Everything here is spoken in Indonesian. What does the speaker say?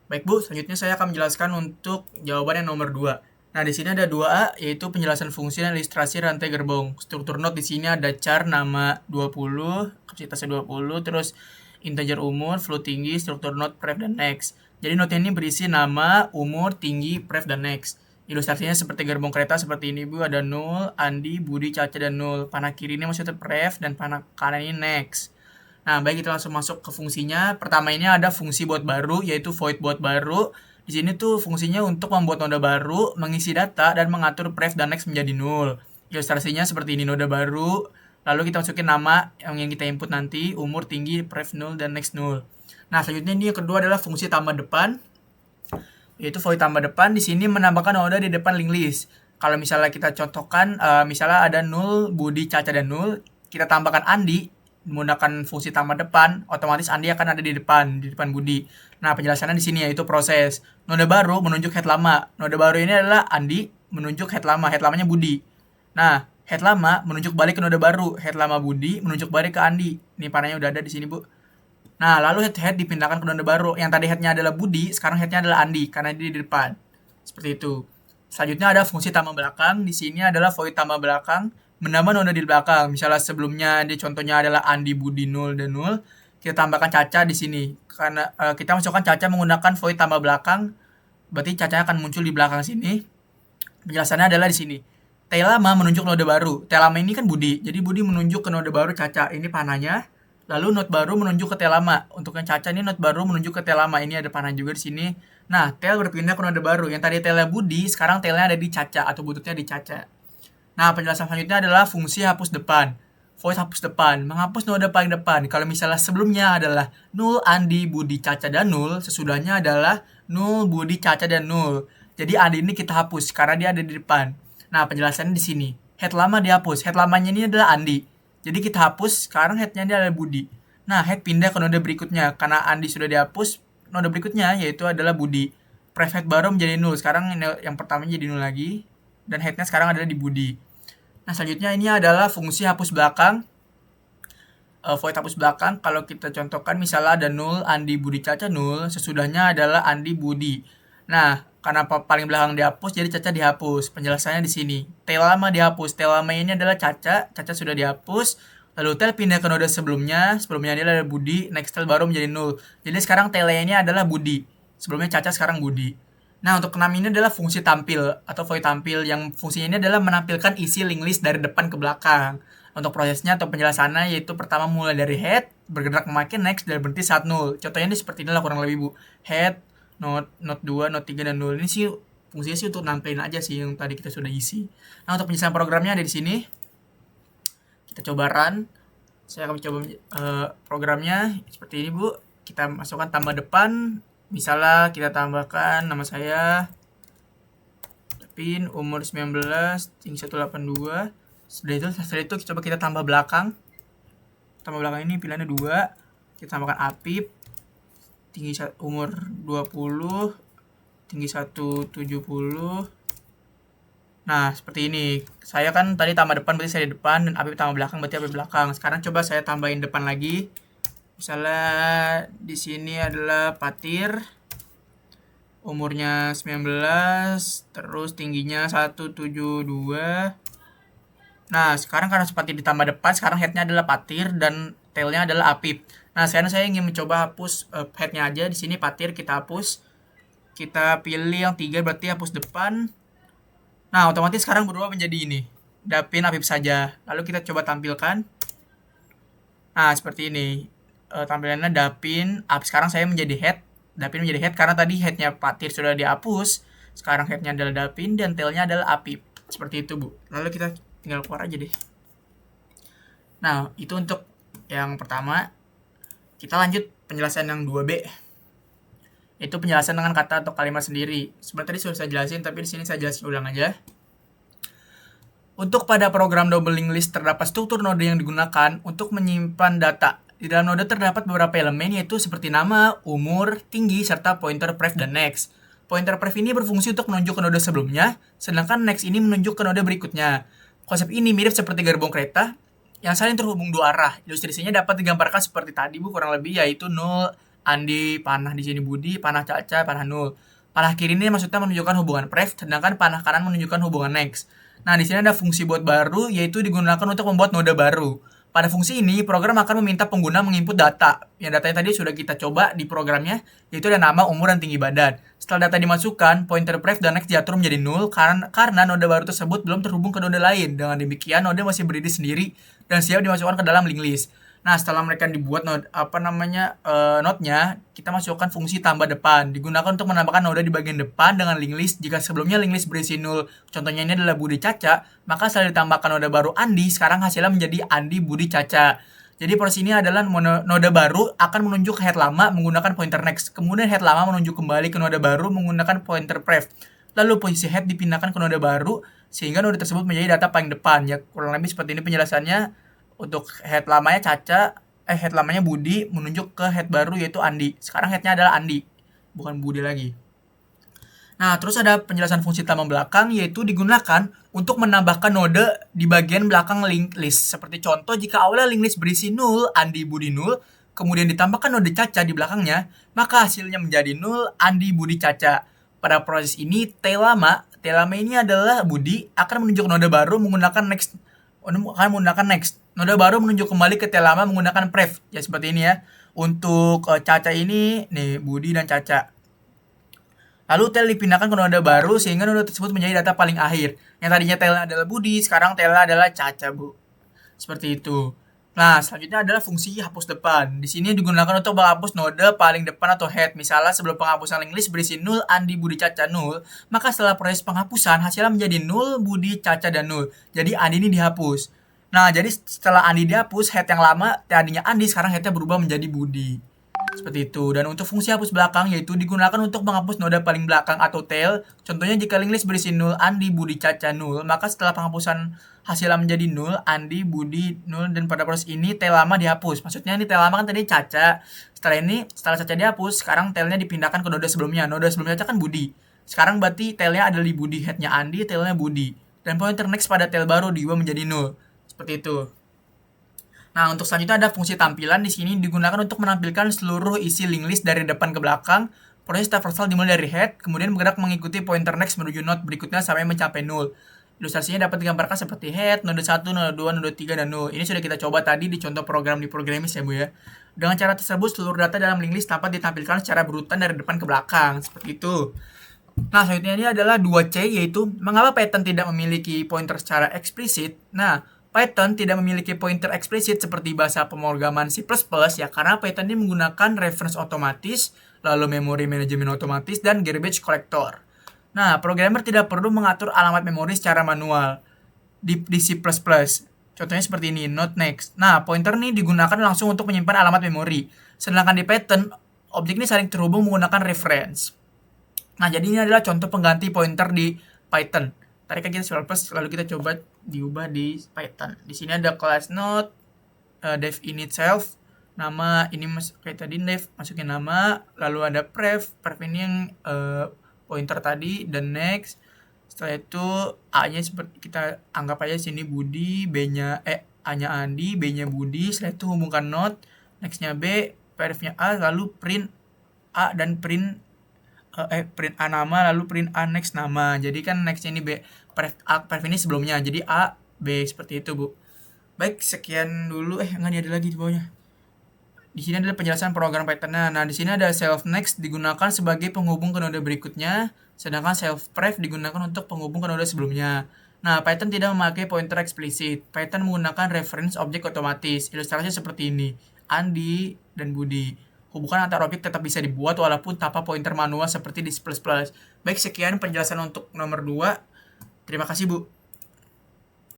Baik Bu, selanjutnya saya akan menjelaskan untuk jawaban yang nomor 2. Nah, di sini ada 2A, yaitu penjelasan fungsi dan ilustrasi rantai gerbong. Struktur not di sini ada char nama 20, kapasitasnya 20, terus integer umur, float tinggi, struktur not, pref, dan next. Jadi notnya ini berisi nama, umur, tinggi, pref, dan next. Ilustrasinya seperti gerbong kereta seperti ini Bu, ada nul, Andi, Budi, Caca, dan nul. Panah kiri ini maksudnya pref, dan panah kanan ini next. Nah, baik kita langsung masuk ke fungsinya. Pertama ini ada fungsi buat baru, yaitu void buat baru. Di sini tuh fungsinya untuk membuat noda baru, mengisi data, dan mengatur pref dan next menjadi null. Ilustrasinya seperti ini, noda baru, lalu kita masukin nama yang kita input nanti, umur, tinggi, pref null, dan next null. Nah, selanjutnya ini yang kedua adalah fungsi tambah depan, yaitu void tambah depan. Di sini menambahkan noda di depan link list. Kalau misalnya kita contohkan, misalnya ada null, Budi, Caca, dan null, kita tambahkan Andi, menggunakan fungsi tambah depan, otomatis Andi akan ada di depan Budi. Nah, penjelasannya di sini yaitu proses. Noda baru menunjuk head lama. Noda baru ini adalah Andi menunjuk head lama. Head lamanya Budi. Nah, head lama menunjuk balik ke noda baru. Head lama Budi menunjuk balik ke Andi. Ini panahnya udah ada di sini, Bu. Nah, lalu head dipindahkan ke noda baru. Yang tadi headnya adalah Budi, sekarang headnya adalah Andi karena dia di depan. Seperti itu. Selanjutnya ada fungsi tambah belakang. Di sini adalah void tambah belakang, menambah noda di belakang. Misalnya sebelumnya di contohnya adalah Andi, Budi, 0, dan 0. Kita tambahkan Caca di sini. Karena kita masukkan Caca menggunakan void tambah belakang, berarti Caca akan muncul di belakang sini. Penjelasannya adalah di sini. T lama menunjuk noda baru. T lama ini kan Budi. Jadi Budi menunjuk ke noda baru Caca. Ini panahnya. Lalu not baru menunjuk ke T lama. Untuk yang Caca ini not baru menunjuk ke T lama. Ini ada panah juga di sini. Nah, tail berpindah ke noda baru. Yang tadi tailnya Budi, sekarang tailnya ada di Caca atau bututnya di Caca. Nah, penjelasan selanjutnya adalah fungsi hapus depan. Void hapus depan, menghapus noda paling depan. Kalau misalnya sebelumnya adalah null, Andi, Budi, Caca, dan null, sesudahnya adalah null, Budi, Caca, dan null. Jadi Andi ini kita hapus karena dia ada di depan. Nah, penjelasannya di sini. Head lama dihapus. Head lamanya ini adalah Andi. Jadi kita hapus, sekarang headnya dia adalah Budi. Nah, head pindah ke noda berikutnya. Karena Andi sudah dihapus, noda berikutnya yaitu adalah Budi. Prefet baru menjadi null. Sekarang yang pertama jadi null lagi. Dan headnya sekarang adalah di Budi. Nah, selanjutnya ini adalah fungsi hapus belakang. Void hapus belakang, kalau kita contohkan misalnya ada null, Andi, Budi, Caca, null. Sesudahnya adalah Andi, Budi. Nah, karena paling belakang dihapus, jadi Caca dihapus. Penjelasannya di sini. Tail lama dihapus. Tail lama ini adalah Caca. Caca sudah dihapus. Lalu tail pindah ke noda sebelumnya. Sebelumnya dia adalah Budi. Next tail baru menjadi null. Jadi sekarang tailnya ini adalah Budi. Sebelumnya Caca, sekarang Budi. Nah, untuk keenam ini adalah fungsi tampil atau void tampil, yang fungsinya ini adalah menampilkan isi link list dari depan ke belakang. Untuk prosesnya atau penjelasannya yaitu pertama mulai dari head, bergerak memakai next, dan berhenti saat null. Contohnya ini seperti inilah kurang lebih, Bu. Head, not 2, not 3, dan null. Ini sih fungsinya sih untuk nampilin aja sih yang tadi kita sudah isi. Nah, untuk penjelasan programnya ada di sini. Kita coba run. Saya akan mencoba programnya seperti ini, Bu. Kita masukkan tambah depan. Misalnya kita tambahkan nama saya, pin, umur 19, tinggi 182. Setelah itu coba kita tambah belakang. Tambah belakang ini pilihannya 2. Kita tambahkan Apip, tinggi umur 20, tinggi 170. Nah, seperti ini. Saya kan tadi tambah depan berarti saya di depan, dan Apip tambah belakang berarti Apip belakang. Sekarang coba saya tambahin depan lagi. Misalnya di sini adalah Patir, umurnya 19, terus tingginya 172. Nah, sekarang karena Patir ditambah depan, sekarang headnya adalah Patir dan tailnya adalah Apip. Nah, sekarang saya ingin mencoba hapus headnya aja. Di sini Patir kita hapus. Kita pilih yang 3 berarti hapus depan. Nah, otomatis sekarang berubah menjadi ini. Dapin Apip saja. Lalu kita coba tampilkan. Nah, seperti ini. Tampilannya Dapin, sekarang saya menjadi head. Dapin menjadi head karena tadi headnya Patir sudah dihapus. Sekarang headnya adalah Dapin dan tailnya adalah Apip. Seperti itu, Bu. Lalu kita tinggal keluar aja deh. Nah, itu untuk yang pertama. Kita lanjut penjelasan yang 2B. Itu penjelasan dengan kata atau kalimat sendiri. Sebenarnya tadi sudah saya jelasin, tapi di sini saya jelasin ulang aja. Untuk pada program double link list terdapat struktur node yang digunakan untuk menyimpan data. Di dalam node terdapat beberapa elemen yaitu seperti nama, umur, tinggi, serta pointer pref dan next. Pointer pref ini berfungsi untuk menunjuk ke node sebelumnya, sedangkan next ini menunjuk ke node berikutnya. Konsep ini mirip seperti gerbong kereta yang saling terhubung dua arah. Ilustrasinya dapat digambarkan seperti tadi, Bu, kurang lebih yaitu 0, Andi panah di sini Budi, panah Caca, panah nul. Panah kiri ini maksudnya menunjukkan hubungan pref, sedangkan panah kanan menunjukkan hubungan next. Nah, di sini ada fungsi buat baru, yaitu digunakan untuk membuat node baru. Pada fungsi ini, program akan meminta pengguna menginput data. Yang datanya tadi sudah kita coba di programnya, yaitu ada nama, umur, dan tinggi badan. Setelah data dimasukkan, pointer pref dan next diatur menjadi nul karena node baru tersebut belum terhubung ke node lain. Dengan demikian, node masih berdiri sendiri dan siap dimasukkan ke dalam link list. Nah, setelah mereka dibuat node-nya, kita masukkan fungsi tambah depan. Digunakan untuk menambahkan node di bagian depan dengan link list. Jika sebelumnya link list berisi nul, contohnya ini adalah Budi Caca, maka setelah ditambahkan node baru Andi, sekarang hasilnya menjadi Andi Budi Caca. Jadi proses ini adalah node baru akan menunjuk ke head lama menggunakan pointer next. Kemudian head lama menunjuk kembali ke node baru menggunakan pointer pref. Lalu posisi head dipindahkan ke node baru sehingga node tersebut menjadi data paling depan. Ya, kurang lebih seperti ini penjelasannya. Untuk head lamanya head lamanya Budi menunjuk ke head baru yaitu Andi. Sekarang headnya adalah Andi, bukan Budi lagi. Nah, terus ada penjelasan fungsi tambah belakang, yaitu digunakan untuk menambahkan node di bagian belakang link list. Seperti contoh, jika awalnya link list berisi nul, Andi Budi nul, kemudian ditambahkan node Caca di belakangnya, maka hasilnya menjadi nul, Andi Budi Caca. Pada proses ini, T lama ini adalah Budi, akan menunjuk node baru menggunakan next. Node baru menunjuk kembali ke T lama menggunakan pref. Ya seperti ini ya. Untuk Caca ini nih Budi dan Caca. Lalu tel dipindahkan ke node baru sehingga node tersebut menjadi data paling akhir. Yang tadinya tel adalah Budi, sekarang tel adalah Caca, Bu. Seperti itu. Nah, selanjutnya adalah fungsi hapus depan. Di sini digunakan untuk menghapus node paling depan atau head. Misalnya sebelum penghapusan link list berisi nul, Andi, Budi, Caca, nul. Maka setelah proses penghapusan, hasilnya menjadi nul, Budi, Caca, dan nul. Jadi Andi ini dihapus. Nah, jadi setelah Andi dihapus, head yang lama tadinya Andi, sekarang headnya berubah menjadi Budi. Seperti itu. Dan untuk fungsi hapus belakang yaitu digunakan untuk menghapus node paling belakang atau tail. Contohnya jika link list berisi nul, Andi, Budi, Caca, nul, maka setelah penghapusan hasilnya menjadi nul, Andi, Budi, nul, dan pada proses ini tail lama dihapus. Maksudnya ini tail lama kan tadi Caca. Setelah Caca dihapus, sekarang tailnya dipindahkan ke node sebelumnya. Node sebelumnya Caca kan Budi. Sekarang berarti tailnya ada di Budi, headnya Andi, tailnya Budi. Dan pointer next pada tail baru diubah menjadi nul. Seperti itu. Nah, untuk selanjutnya ada fungsi tampilan. Di sini digunakan untuk menampilkan seluruh isi link list dari depan ke belakang. Proses traversal dimulai dari head, kemudian bergerak mengikuti pointer next menuju node berikutnya sampai mencapai nul. Ilustrasinya dapat digambarkan seperti head, node 1, node 2, node 3, dan nul. Ini sudah kita coba tadi di contoh program di Programmis ya, Bu ya. Dengan cara tersebut, seluruh data dalam link list dapat ditampilkan secara berurutan dari depan ke belakang. Seperti itu. Nah, selanjutnya ini adalah 2C, yaitu mengapa Python tidak memiliki pointer secara eksplisit. Nah, Python tidak memiliki pointer eksplisit seperti bahasa pemrograman C++ ya, karena Python ini menggunakan reference otomatis, lalu memory management otomatis, dan garbage collector. Nah, programmer tidak perlu mengatur alamat memori secara manual di C++. Contohnya seperti ini, not next. Nah, pointer ini digunakan langsung untuk menyimpan alamat memori. Sedangkan di Python, objek ini saling terhubung menggunakan reference. Nah, jadi ini adalah contoh pengganti pointer di Python. Tadi kan kita C++, lalu kita coba diubah di Python. Di sini ada class node, def init self, nama ini kayak tadi def, masukin nama, lalu ada pref ini yang pointer tadi, dan next. Setelah itu A-nya seperti kita anggap aja sini Budi, B-nya A-nya Andi, B-nya Budi. Setelah itu hubungkan node, next-nya B, pref-nya A, lalu print A dan print A nama, lalu print A next nama. Jadi kan next ini B, pref ini sebelumnya. Jadi A, B, seperti itu, Bu. Baik, sekian dulu. Enggak ada lagi di bawahnya. Di sini adalah penjelasan program Python-nya. Nah, di sini ada self next digunakan sebagai penghubung ke node berikutnya, sedangkan self pref digunakan untuk penghubung ke node sebelumnya. Nah, Python tidak memakai pointer eksplisit. Python menggunakan reference objek otomatis. Ilustrasinya seperti ini. Andi dan Budi. Hubungan antar objek tetap bisa dibuat walaupun tanpa pointer manual seperti di C++. Baik, sekian penjelasan untuk nomor 2. Terima kasih, Bu.